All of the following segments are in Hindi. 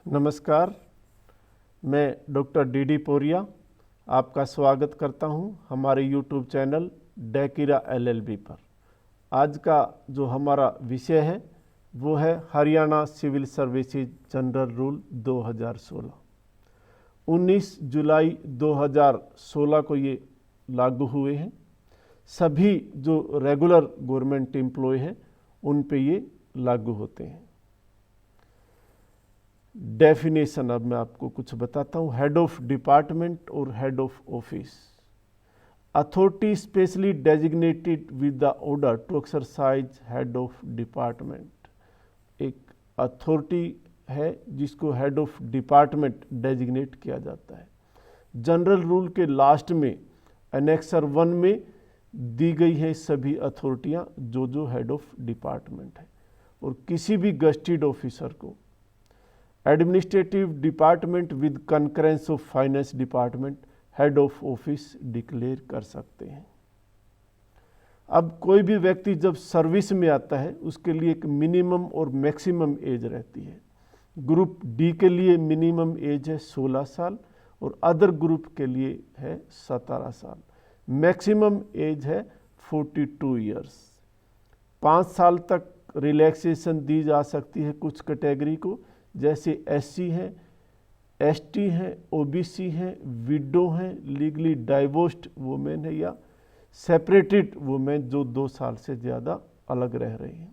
नमस्कार, मैं डॉक्टर डी पोरिया आपका स्वागत करता हूं हमारे यूट्यूब चैनल डेकिरा LLB पर। आज का जो हमारा विषय है वो है Haryana civil services general rule 2016। 19 जुलाई 2016 को ये लागू हुए हैं। सभी जो रेगुलर गवर्नमेंट एम्प्लॉय हैं उन पे ये लागू होते हैं। डेफिनेशन अब मैं आपको कुछ बताता हूँ। हेड ऑफ डिपार्टमेंट और head of office, authority specially designated with the order to exercise head of department. एक अथॉरिटी है जिसको हेड ऑफ डिपार्टमेंट डेजिग्नेट किया जाता है। जनरल रूल के लास्ट में एनेक्सर 1 में दी गई है सभी अथॉरिटियाँ जो हेड ऑफ डिपार्टमेंट है। और किसी भी गस्टेड ऑफिसर को administrative department with concurrence of finance department head of office declare कर सकते हैं। अब कोई भी व्यक्ति जब सर्विस में आता है उसके लिए एक मिनिमम और मैक्सिमम एज रहती है। ग्रुप डी के लिए मिनिमम एज है 16 साल और अदर ग्रुप के लिए है 17 साल। मैक्सिमम एज है 42 ईयर्स। 5 साल तक रिलैक्सेशन दी जा सकती है कुछ कैटेगरी को, जैसे SC हैं, ST हैं, OBC हैं, विडो हैं, लीगली डाइवोर्स्ड वुमेन है या सेपरेटेड वुमेन जो 2 साल से ज़्यादा अलग रह रही हैं।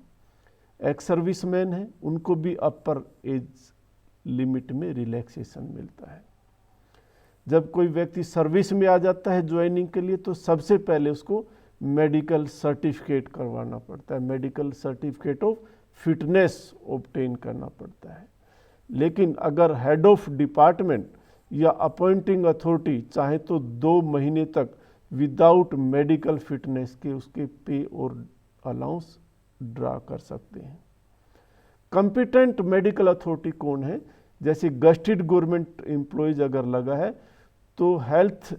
एक्स सर्विसमैन हैं, उनको भी अपर एज लिमिट में रिलैक्सेशन मिलता है। जब कोई व्यक्ति सर्विस में आ जाता है ज्वाइनिंग के लिए तो सबसे पहले उसको मेडिकल सर्टिफिकेट करवाना पड़ता है। Medical certificate of fitness obtain करना पड़ता है। लेकिन अगर हेड ऑफ डिपार्टमेंट या अपॉइंटिंग अथॉरिटी चाहे तो 2 महीने तक विदाउट मेडिकल फिटनेस के उसके पे और अलाउंस ड्रा कर सकते हैं। कॉम्पिटेंट मेडिकल अथॉरिटी कौन है? जैसे गस्टेड गवर्नमेंट एम्प्लॉयज अगर लगा है तो हेल्थ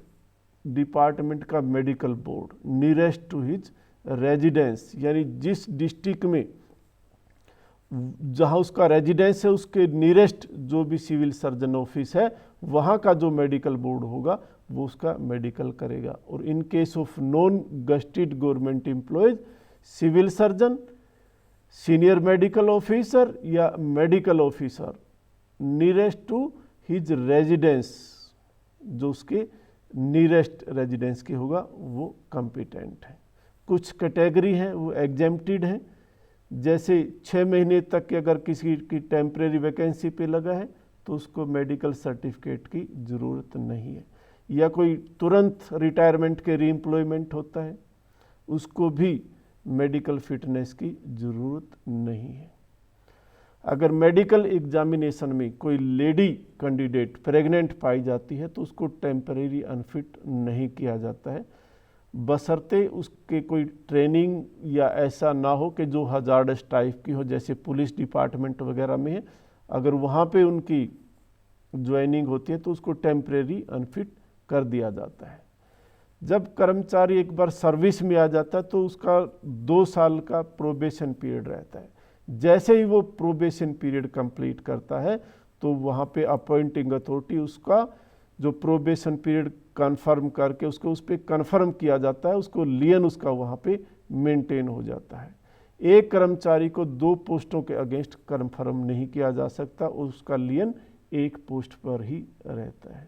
डिपार्टमेंट का medical board nearest to his residence, यानी जिस डिस्ट्रिक्ट में जहाँ उसका रेजिडेंस है उसके नियरेस्ट जो भी सिविल सर्जन ऑफिस है वहाँ का जो मेडिकल बोर्ड होगा वो उसका मेडिकल करेगा। और in case of non gazetted government employees civil surgeon, senior medical officer या medical officer nearest to his residence, जो उसके नियरेस्ट रेजिडेंस के होगा वो कॉम्पिटेंट है। कुछ कैटेगरी हैं वो एग्जेम्प्टेड हैं, जैसे 6 महीने तक के अगर किसी की टेम्परेरी वैकेंसी पे लगा है तो उसको मेडिकल सर्टिफिकेट की ज़रूरत नहीं है। या कोई तुरंत रिटायरमेंट के रीएम्प्लॉयमेंट होता है उसको भी मेडिकल फिटनेस की ज़रूरत नहीं है। अगर मेडिकल एग्जामिनेशन में कोई लेडी कैंडिडेट प्रेग्नेंट पाई जाती है तो उसको टेम्परेरी अनफिट नहीं किया जाता है, बशर्ते उसके कोई ट्रेनिंग या ऐसा ना हो कि जो हजार्डस टाइप की हो, जैसे पुलिस डिपार्टमेंट वगैरह में है। अगर वहाँ पे उनकी ज्वाइनिंग होती है तो उसको टेम्परेरी अनफिट कर दिया जाता है। जब कर्मचारी एक बार सर्विस में आ जाता है तो उसका 2 साल का प्रोबेशन पीरियड रहता है। जैसे ही वो प्रोबेशन पीरियड कंप्लीट करता है तो वहाँ पे अपॉइंटिंग अथॉरिटी उसका जो प्रोबेशन पीरियड कन्फर्म करके उसको उस पर कन्फर्म किया जाता है, उसको लियन उसका वहाँ पे मेंटेन हो जाता है। एक कर्मचारी को 2 पोस्टों के अगेंस्ट कन्फर्म नहीं किया जा सकता, उसका लियन 1 पोस्ट पर ही रहता है।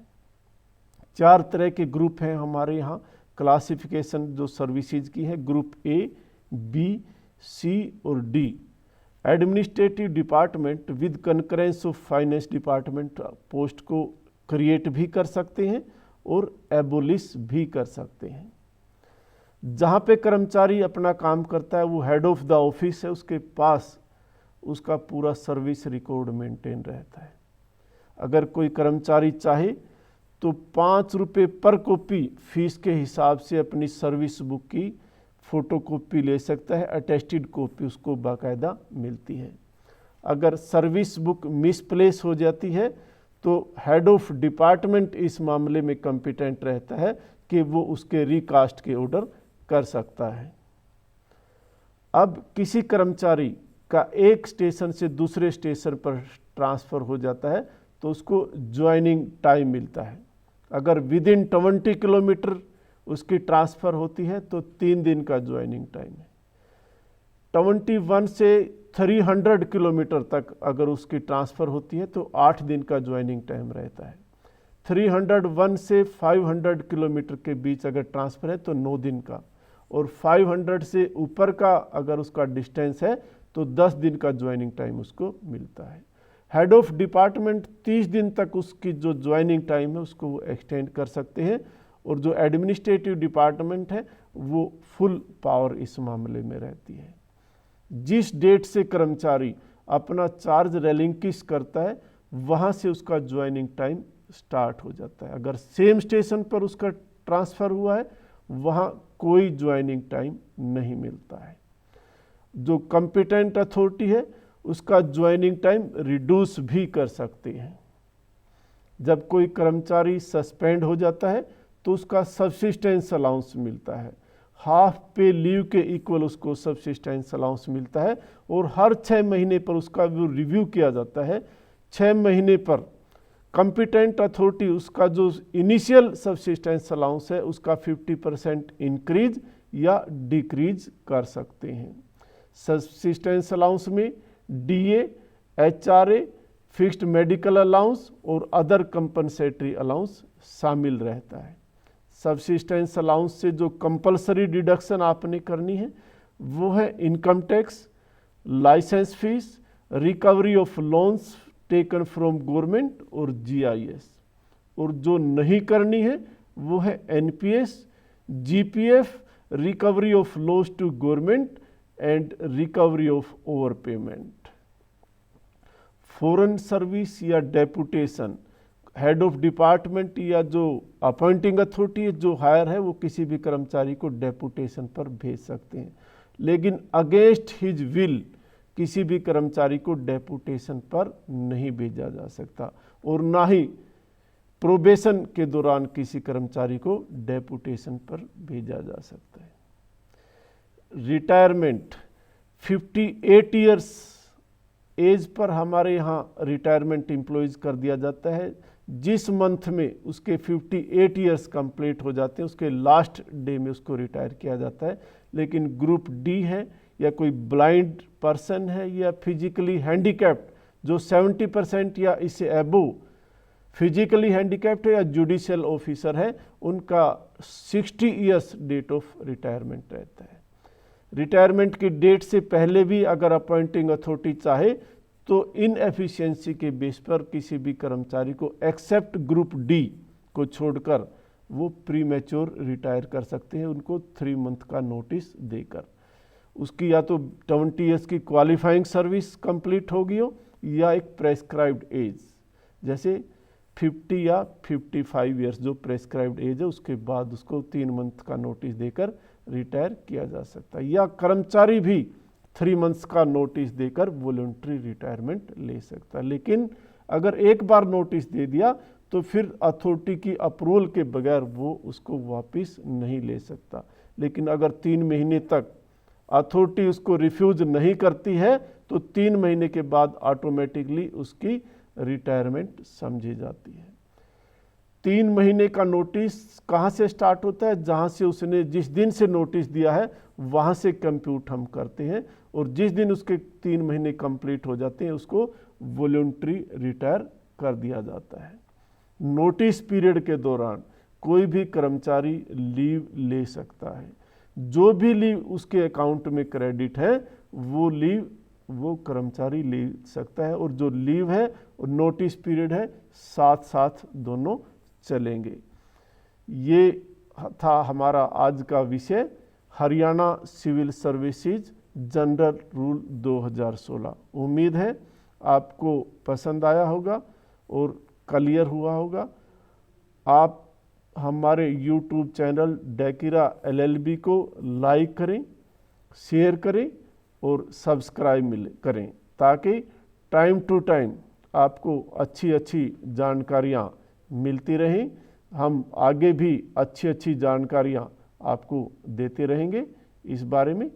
4 तरह के ग्रुप हैं हमारे यहाँ क्लासिफिकेशन जो सर्विसेज की है, ग्रुप A, B, C और D। Administrative department with concurrence of finance department post को क्रिएट भी कर सकते हैं और एबोलिश भी कर सकते हैं। जहाँ पे कर्मचारी अपना काम करता है वो हेड ऑफ द ऑफिस है, उसके पास उसका पूरा सर्विस रिकॉर्ड मेंटेन रहता है। अगर कोई कर्मचारी चाहे तो 5 रुपये पर कॉपी फीस के हिसाब से अपनी सर्विस बुक की फ़ोटोकॉपी ले सकता है, अटेस्टेड कॉपी उसको बाकायदा मिलती है। अगर सर्विस बुक मिसप्लेस हो जाती है तो हेड ऑफ डिपार्टमेंट इस मामले में कॉम्पिटेंट रहता है कि वो उसके रिकास्ट के ऑर्डर कर सकता है। अब किसी कर्मचारी का एक स्टेशन से दूसरे स्टेशन पर ट्रांसफ़र हो जाता है तो उसको ज्वाइनिंग टाइम मिलता है। अगर विद इन 20 किलोमीटर उसकी ट्रांसफ़र होती है तो 3 दिन का ज्वाइनिंग टाइम है। 21 से 300 किलोमीटर तक अगर उसकी ट्रांसफ़र होती है तो 8 दिन का ज्वाइनिंग टाइम रहता है। 301 से 500 किलोमीटर के बीच अगर ट्रांसफ़र है तो 9 दिन का, और 500 से ऊपर का अगर उसका डिस्टेंस है तो 10 दिन का ज्वाइनिंग टाइम उसको मिलता है। हेड ऑफ डिपार्टमेंट 30 दिन तक उसकी जो ज्वाइनिंग टाइम है उसको वो एक्सटेंड कर सकते हैं, और जो एडमिनिस्ट्रेटिव डिपार्टमेंट है वो फुल पावर इस मामले में रहती है। जिस डेट से कर्मचारी अपना चार्ज रेलिंक्विश करता है वहाँ से उसका ज्वाइनिंग टाइम स्टार्ट हो जाता है। अगर सेम स्टेशन पर उसका ट्रांसफ़र हुआ है वहाँ कोई ज्वाइनिंग टाइम नहीं मिलता है। जो कॉम्पिटेंट अथॉरिटी है उसका ज्वाइनिंग टाइम रिड्यूस भी कर सकते हैं। जब कोई कर्मचारी सस्पेंड हो जाता है तो उसका सब्सिस्टेंस अलाउंस मिलता है, हाफ पे लीव के इक्वल उसको सब्सिस्टेंस अलाउंस मिलता है, और हर 6 महीने पर उसका वो रिव्यू किया जाता है। 6 महीने पर कॉम्पिटेंट अथॉरिटी उसका जो इनिशियल सब्सिस्टेंस अलाउंस है उसका 50% इंक्रीज या डिक्रीज कर सकते हैं। सब्सिस्टेंस अलाउंस में DA, HRA, fixed medical allowance और अदर कंपनसेटरी अलाउंस शामिल रहता है। सब्सिस्टेंस अलाउंस से जो कंपलसरी डिडक्शन आपने करनी है वो है income tax, license fees, recovery of loans taken from government और GIS, और जो नहीं करनी है वो है NPS, GPF, recovery of loss to government and recovery of over payment. Foreign service या डेपुटेशन, हेड ऑफ डिपार्टमेंट या जो अपॉइंटिंग अथॉरिटी है जो हायर है वो किसी भी कर्मचारी को डेपुटेशन पर भेज सकते हैं, लेकिन अगेंस्ट हिज विल किसी भी कर्मचारी को डेपुटेशन पर नहीं भेजा जा सकता, और ना ही प्रोबेशन के दौरान किसी कर्मचारी को डेपुटेशन पर भेजा जा सकता है। रिटायरमेंट 58 ईयर्स एज पर हमारे यहाँ रिटायरमेंट एम्प्लॉयज़ कर दिया जाता है। जिस मंथ में उसके 58 ईयर्स कंप्लीट हो जाते हैं उसके लास्ट डे में उसको रिटायर किया जाता है। लेकिन ग्रुप D है या कोई ब्लाइंड पर्सन है या फिजिकली हैंडीकैप्ड जो 70% या इससे अबव फिजिकली हैंडीकैप्ड है या जुडिशियल ऑफिसर है, उनका 60 ईयर्स डेट ऑफ रिटायरमेंट रहता है। रिटायरमेंट की डेट से पहले भी अगर अपॉइंटिंग अथॉरिटी चाहे तो इनएफिशिएंसी के बेस पर किसी भी कर्मचारी को एक्सेप्ट ग्रुप D को छोड़कर वो प्री मैच्योर रिटायर कर सकते हैं, उनको 3 मंथ का नोटिस देकर। उसकी या तो 20 ईयर्स की क्वालिफाइंग सर्विस कंप्लीट होगी हो या एक प्रेस्क्राइब्ड एज, जैसे 50 या 55 ईयर्स जो प्रेस्क्राइब्ड एज है उसके बाद उसको 3 मंथ का नोटिस देकर रिटायर किया जा सकता है। या कर्मचारी भी 3 मंथ्स का नोटिस देकर वॉलंटरी रिटायरमेंट ले सकता है। लेकिन अगर एक बार नोटिस दे दिया तो फिर अथॉरिटी की अप्रूवल के बगैर वो उसको वापस नहीं ले सकता। लेकिन अगर 3 महीने तक अथॉरिटी उसको रिफ्यूज नहीं करती है तो 3 महीने के बाद ऑटोमेटिकली उसकी रिटायरमेंट समझी जाती है। 3 महीने का नोटिस कहाँ से स्टार्ट होता है? जहाँ से उसने जिस दिन से नोटिस दिया है वहाँ से कंप्यूट हम करते हैं, और जिस दिन उसके 3 महीने कंप्लीट हो जाते हैं उसको वॉलंटरी रिटायर कर दिया जाता है। नोटिस पीरियड के दौरान कोई भी कर्मचारी लीव ले सकता है। जो भी लीव उसके अकाउंट में क्रेडिट है वो लीव वो कर्मचारी ले सकता है, और जो लीव है और नोटिस पीरियड है साथ साथ दोनों चलेंगे। ये था हमारा आज का विषय, Haryana civil services general rule 2016। उम्मीद है आपको पसंद आया होगा और क्लियर हुआ होगा। आप हमारे YouTube चैनल डेकिरा LLB को लाइक करें, शेयर करें और सब्सक्राइब करें, ताकि टाइम टू टाइम आपको अच्छी अच्छी जानकारियाँ मिलती रहें। हम आगे भी अच्छी अच्छी जानकारियाँ आपको देते रहेंगे। इस बारे में